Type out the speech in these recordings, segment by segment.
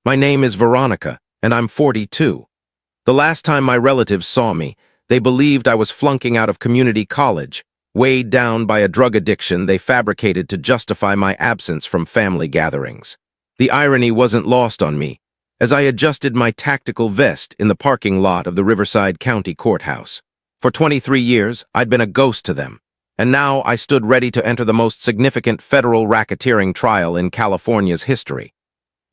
My name is Veronica, and I'm 42. The last time my relatives saw me, they believed I was flunking out of community college, weighed down by a drug addiction they fabricated to justify my absence from family gatherings. The irony wasn't lost on me, as I adjusted my tactical vest in the parking lot of the Riverside County Courthouse. For 23 years, I'd been a ghost to them, and now I stood ready to enter the most significant federal racketeering trial in California's history.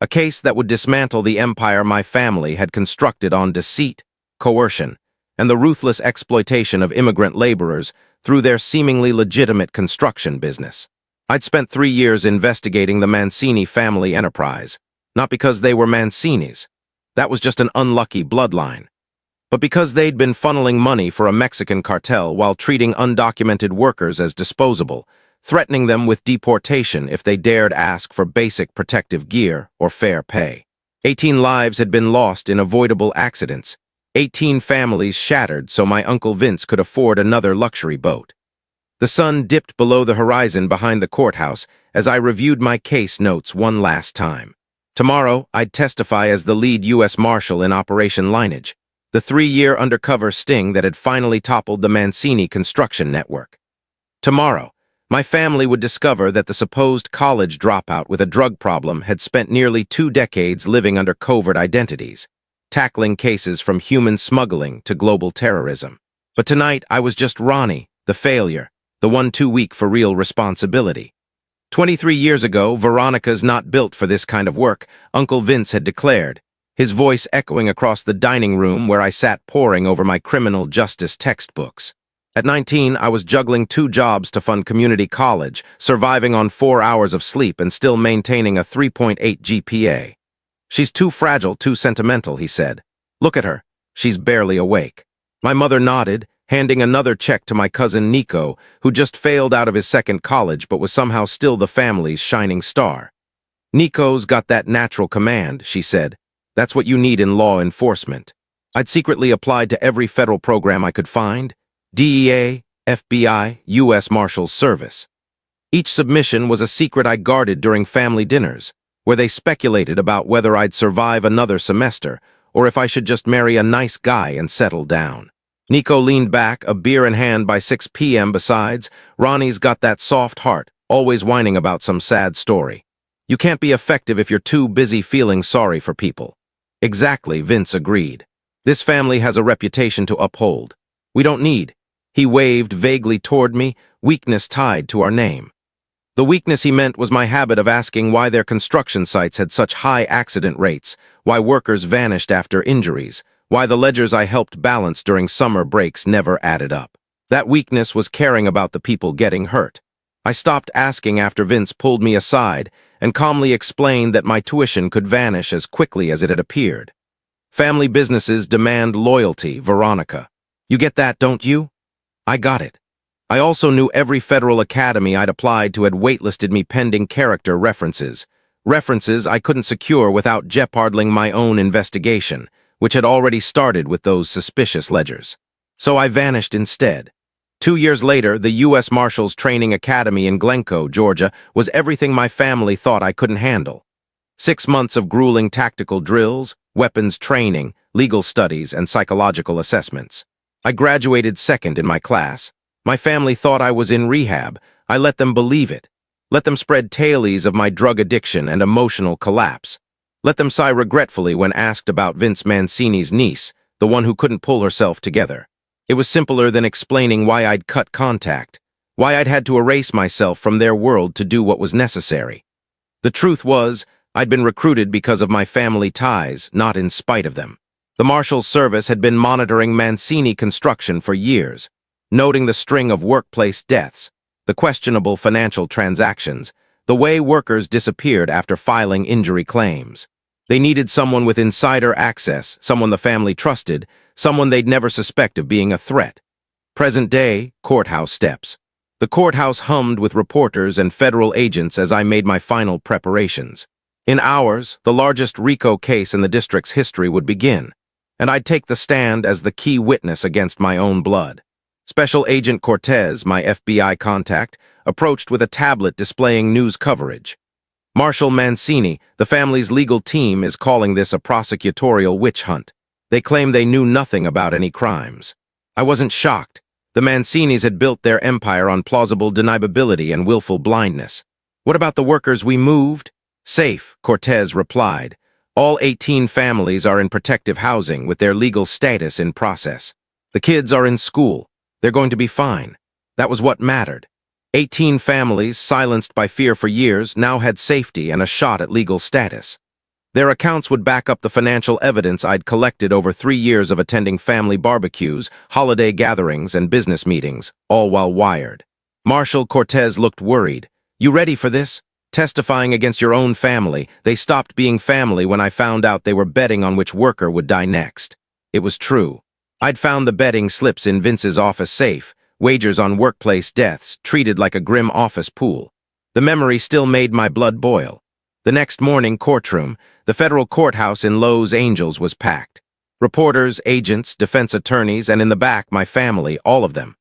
A case that would dismantle the empire my family had constructed on deceit, coercion, and the ruthless exploitation of immigrant laborers through their seemingly legitimate construction business. I'd spent 3 years investigating the Mancini family enterprise, not because they were Mancinis. That was just an unlucky bloodline. But because they'd been funneling money for a Mexican cartel while treating undocumented workers as disposable, threatening them with deportation if they dared ask for basic protective gear or fair pay. 18 lives had been lost in avoidable accidents, 18 families shattered so my Uncle Vince could afford another luxury boat. The sun dipped below the horizon behind the courthouse as I reviewed my case notes one last time. Tomorrow, I'd testify as the lead U.S. Marshal in Operation Lineage, the 3-year undercover sting that had finally toppled the Mancini construction network. Tomorrow, my family would discover that the supposed college dropout with a drug problem had spent nearly 2 decades living under covert identities, tackling cases from human smuggling to global terrorism. But tonight, I was just Ronnie, the failure, the one too weak for real responsibility. 23 years ago, Veronica's not built for this kind of work, Uncle Vince had declared, his voice echoing across the dining room where I sat poring over my criminal justice textbooks. At 19, I was juggling 2 jobs to fund community college, surviving on 4 hours of sleep and still maintaining a 3.8 GPA. She's too fragile, too sentimental, he said. Look at her. She's barely awake. My mother nodded, handing another check to my cousin Nico, who just failed out of his second college but was somehow still the family's shining star. Nico's got that natural command, she said. That's what you need in law enforcement. I'd secretly applied to every federal program I could find, DEA, FBI, U.S. Marshals Service. Each submission was a secret I guarded during family dinners, where they speculated about whether I'd survive another semester or if I should just marry a nice guy and settle down. Nico leaned back, a beer in hand by 6 p.m. Besides, Ronnie's got that soft heart, always whining about some sad story. You can't be effective if you're too busy feeling sorry for people. Exactly, Vince agreed. This family has a reputation to uphold. We don't need. He waved vaguely toward me, weakness tied to our name. The weakness he meant was my habit of asking why their construction sites had such high accident rates, why workers vanished after injuries, why the ledgers I helped balance during summer breaks never added up. That weakness was caring about the people getting hurt. I stopped asking after Vince pulled me aside and calmly explained that my tuition could vanish as quickly as it had appeared. Family businesses demand loyalty, Veronica. You get that, don't you? I got it. I also knew every federal academy I'd applied to had waitlisted me pending character references. References I couldn't secure without jeoparding my own investigation, which had already started with those suspicious ledgers. So I vanished instead. 2 years later, the U.S. Marshals Training Academy in Glencoe, Georgia, was everything my family thought I couldn't handle. 6 months of grueling tactical drills, weapons training, legal studies, and psychological assessments. I graduated second in my class. My family thought I was in rehab. I let them believe it. Let them spread tales of my drug addiction and emotional collapse. Let them sigh regretfully when asked about Vince Mancini's niece, the one who couldn't pull herself together. It was simpler than explaining why I'd cut contact, why I'd had to erase myself from their world to do what was necessary. The truth was, I'd been recruited because of my family ties, not in spite of them. The Marshals Service had been monitoring Mancini construction for years, noting the string of workplace deaths, the questionable financial transactions, the way workers disappeared after filing injury claims. They needed someone with insider access, someone the family trusted, someone they'd never suspect of being a threat. Present day, courthouse steps. The courthouse hummed with reporters and federal agents as I made my final preparations. In hours, the largest RICO case in the district's history would begin, and I'd take the stand as the key witness against my own blood. Special Agent Cortez, my FBI contact, approached with a tablet displaying news coverage. Marshal Mancini, the family's legal team, is calling this a prosecutorial witch hunt. They claim they knew nothing about any crimes. I wasn't shocked. The Mancinis had built their empire on plausible deniability and willful blindness. What about the workers we moved? Safe, Cortez replied. All 18 families are in protective housing with their legal status in process. The kids are in school. They're going to be fine. That was what mattered. 18 families, silenced by fear for years, now had safety and a shot at legal status. Their accounts would back up the financial evidence I'd collected over 3 years of attending family barbecues, holiday gatherings, and business meetings, all while wired. Marshal Cortez looked worried. You ready for this? Testifying against your own family, they stopped being family when I found out they were betting on which worker would die next. It was true. I'd found the betting slips in Vince's office safe, wagers on workplace deaths, treated like a grim office pool. The memory still made my blood boil. The next morning, courtroom, the federal courthouse in Los Angeles was packed. Reporters, agents, defense attorneys, and in the back, my family, all of them.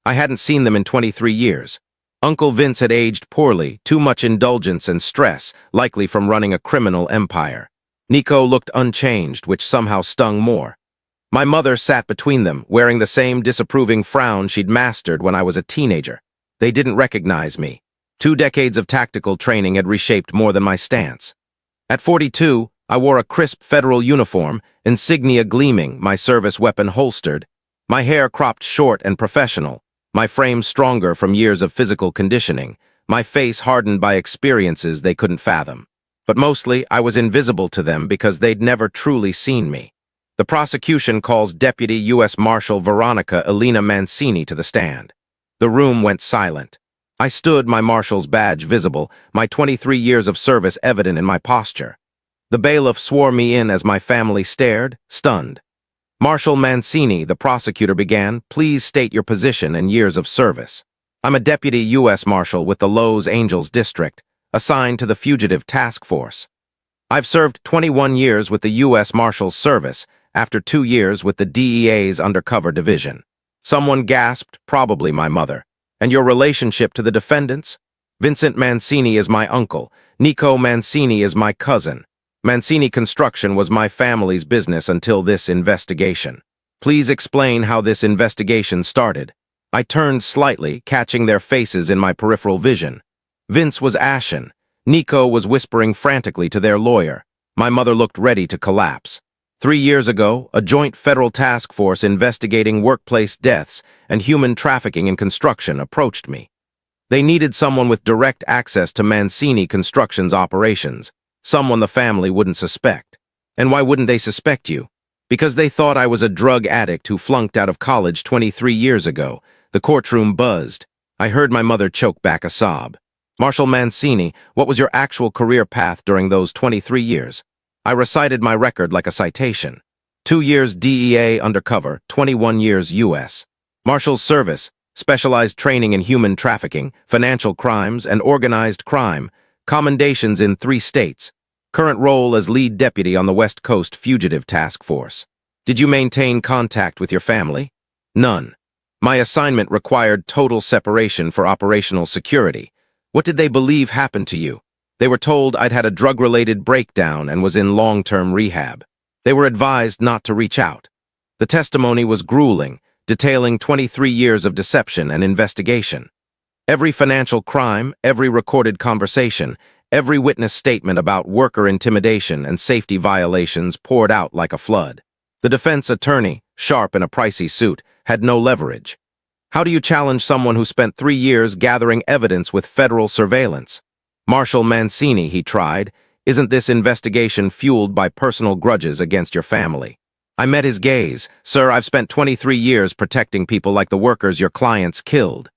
I hadn't seen them in 23 years. Uncle Vince had aged poorly, too much indulgence and stress, likely from running a criminal empire. Nico looked unchanged, which somehow stung more. My mother sat between them, wearing the same disapproving frown she'd mastered when I was a teenager. They didn't recognize me. 2 decades of tactical training had reshaped more than my stance. At 42, I wore a crisp federal uniform, insignia gleaming, my service weapon holstered, my hair cropped short and professional, my frame stronger from years of physical conditioning, my face hardened by experiences they couldn't fathom. But mostly, I was invisible to them because they'd never truly seen me. The prosecution calls Deputy U.S. Marshal Veronica Elena Mancini to the stand. The room went silent. I stood, my marshal's badge visible, my 23 years of service evident in my posture. The bailiff swore me in as my family stared, stunned. Marshal Mancini, the prosecutor began, please state your position and years of service. I'm a deputy U.S. Marshal with the Los Angeles District, assigned to the Fugitive Task Force. I've served 21 years with the U.S. Marshal's Service, after 2 years with the DEA's Undercover Division. Someone gasped, probably my mother. And your relationship to the defendants? Vincent Mancini is my uncle. Nico Mancini is my cousin. Mancini Construction was my family's business until this investigation. Please explain how this investigation started. I turned slightly, catching their faces in my peripheral vision. Vince was ashen. Nico was whispering frantically to their lawyer. My mother looked ready to collapse. 3 years ago, a joint federal task force investigating workplace deaths and human trafficking in construction approached me. They needed someone with direct access to Mancini Construction's operations, someone the family wouldn't suspect. And why wouldn't they suspect you? Because they thought I was a drug addict who flunked out of college 23 years ago. The courtroom buzzed. I heard my mother choke back a sob. Marshal Mancini, what was your actual career path during those 23 years? I recited my record like a citation. 2 years DEA undercover, 21 years U.S. Marshal's Service, specialized training in human trafficking, financial crimes, and organized crime, commendations in 3 states. Current role as lead deputy on the West Coast Fugitive Task Force. Did you maintain contact with your family? None. My assignment required total separation for operational security. What did they believe happened to you? They were told I'd had a drug-related breakdown and was in long-term rehab. They were advised not to reach out. The testimony was grueling, detailing 23 years of deception and investigation. Every financial crime, every recorded conversation, every witness statement about worker intimidation and safety violations poured out like a flood. The defense attorney, sharp in a pricey suit, had no leverage. How do you challenge someone who spent 3 years gathering evidence with federal surveillance? Marshal Mancini, he tried, isn't this investigation fueled by personal grudges against your family? I met his gaze. Sir, I've spent 23 years protecting people like the workers your clients killed.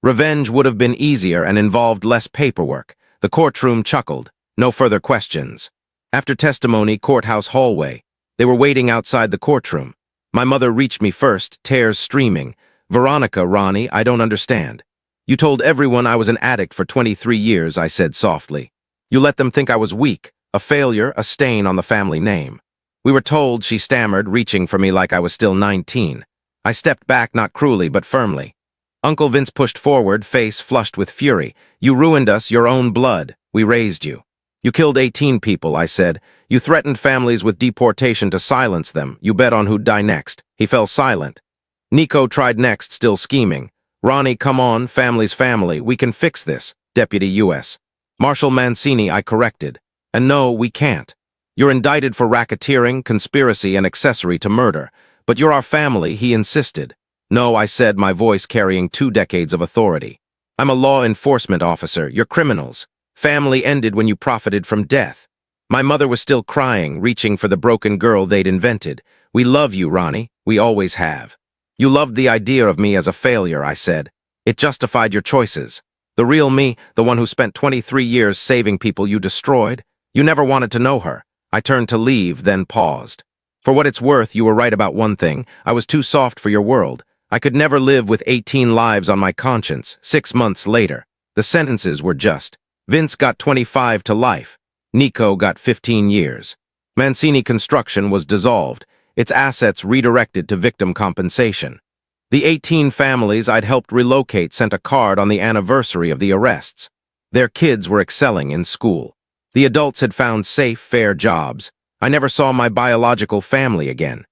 Revenge would have been easier and involved less paperwork. The courtroom chuckled. No further questions. After testimony, courthouse hallway. They were waiting outside the courtroom. My mother reached me first, tears streaming. Veronica, Ronnie, I don't understand. You told everyone I was an addict for 23 years, I said softly. You let them think I was weak, a failure, a stain on the family name. We were told, she stammered, reaching for me like I was still 19. I stepped back, not cruelly, but firmly. Uncle Vince pushed forward, face flushed with fury. You ruined us, your own blood. We raised you. You killed 18 people, I said. You threatened families with deportation to silence them. You bet on who'd die next. He fell silent. Nico tried next, still scheming. Ronnie, come on, family's family. We can fix this. Deputy U.S. Marshal Mancini, I corrected. And no, we can't. You're indicted for racketeering, conspiracy, and accessory to murder. But you're our family, he insisted. No, I said, my voice carrying 2 decades of authority. I'm a law enforcement officer. You're criminals. Family ended when you profited from death. My mother was still crying, reaching for the broken girl they'd invented. We love you, Ronnie. We always have. You loved the idea of me as a failure, I said. It justified your choices. The real me, the one who spent 23 years saving people you destroyed. You never wanted to know her. I turned to leave, then paused. For what it's worth, you were right about one thing. I was too soft for your world. I could never live with 18 lives on my conscience. 6 months later, the sentences were just. Vince got 25 to life. Nico got 15 years. Mancini Construction was dissolved, its assets redirected to victim compensation. The 18 families I'd helped relocate sent a card on the anniversary of the arrests. Their kids were excelling in school. The adults had found safe, fair jobs. I never saw my biological family again.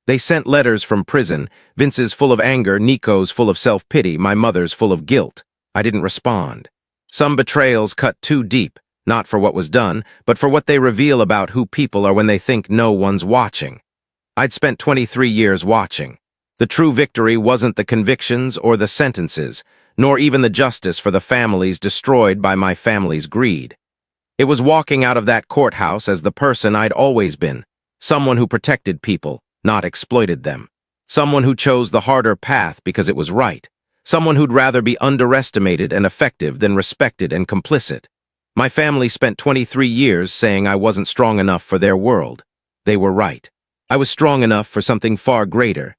They sent letters from prison, Vince's full of anger, Nico's full of self-pity, my mother's full of guilt. I didn't respond. Some betrayals cut too deep, not for what was done, but for what they reveal about who people are when they think no one's watching. I'd spent 23 years watching. The true victory wasn't the convictions or the sentences, nor even the justice for the families destroyed by my family's greed. It was walking out of that courthouse as the person I'd always been, someone who protected people, not exploited them. Someone who chose the harder path because it was right. Someone who'd rather be underestimated and effective than respected and complicit. My family spent 23 years saying I wasn't strong enough for their world. They were right. I was strong enough for something far greater,